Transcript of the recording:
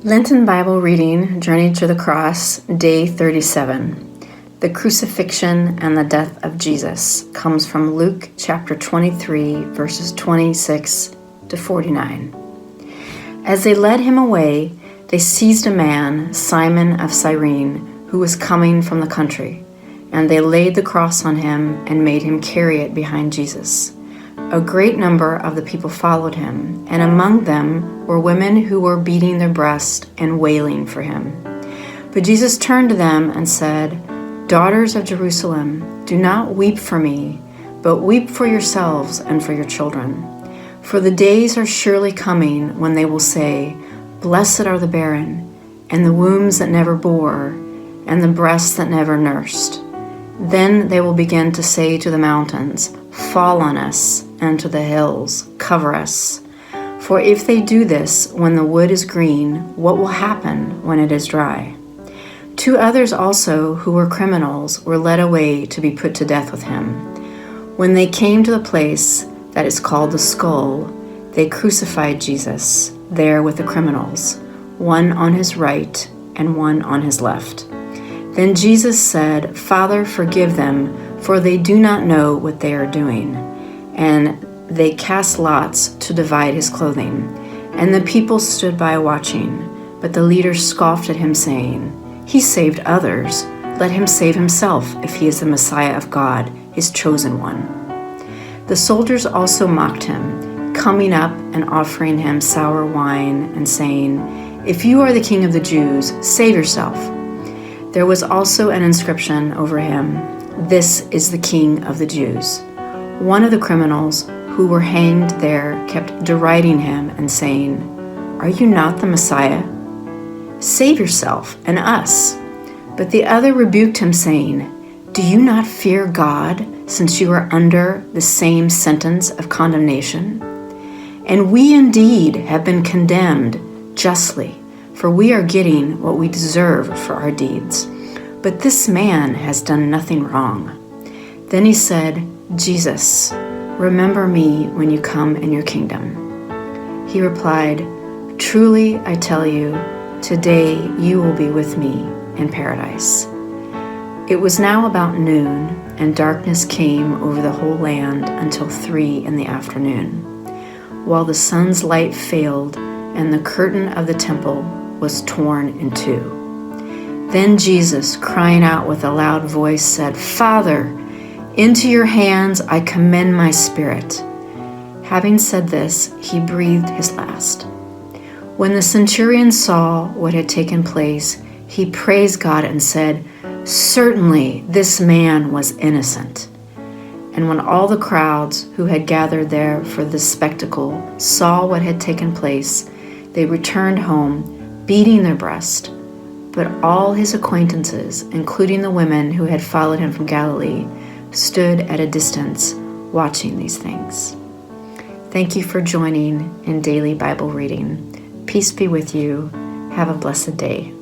Lenten Bible reading, Journey to the Cross, Day 37. The Crucifixion and the Death of Jesus comes from Luke chapter 23, verses 26 to 49. As they led him away, they seized a man, Simon of Cyrene, who was coming from the country, and they laid the cross on him and made him carry it behind Jesus. A great number of the people followed him, and among them were women who were beating their breasts and wailing for him. But Jesus turned to them and said, "Daughters of Jerusalem, do not weep for me, but weep for yourselves and for your children. For the days are surely coming when they will say, 'Blessed are the barren, and the wombs that never bore, and the breasts that never nursed.' Then they will begin to say to the mountains, 'Fall on us,' and to the hills, 'Cover us.' For if they do this when the wood is green, what will happen when it is dry?" Two others also, who were criminals, were led away to be put to death with him. When they came to the place that is called the Skull, they crucified Jesus there with the criminals, one on his right and one on his left. Then Jesus said, "Father, forgive them, for they do not know what they are doing." And they cast lots to divide his clothing. And the people stood by watching. But the leaders scoffed at him, saying, "He saved others. Let him save himself if he is the Messiah of God, his chosen one." The soldiers also mocked him, coming up and offering him sour wine and saying, "If you are the king of the Jews, save yourself." There was also an inscription over him, "This is the King of the Jews." One of the criminals who were hanged there kept deriding him and saying, "Are you not the Messiah? Save yourself and us." But the other rebuked him, saying, "Do you not fear God, since you are under the same sentence of condemnation? And we indeed have been condemned justly, for we are getting what we deserve for our deeds. But this man has done nothing wrong." Then he said, "Jesus, remember me when you come in your kingdom." He replied, "Truly I tell you, today you will be with me in paradise." It was now about noon, and darkness came over the whole land until 3 in the afternoon, while the sun's light failed and the curtain of the temple was torn in two. Then Jesus, crying out with a loud voice, said, "Father, into your hands I commend my spirit." Having said this, he breathed his last. When the centurion saw what had taken place, he praised God and said, "Certainly this man was innocent." And when all the crowds who had gathered there for this spectacle saw what had taken place, they returned home, beating their breast. But all his acquaintances, including the women who had followed him from Galilee, stood at a distance watching these things. Thank you for joining in daily Bible reading. Peace be with you. Have a blessed day.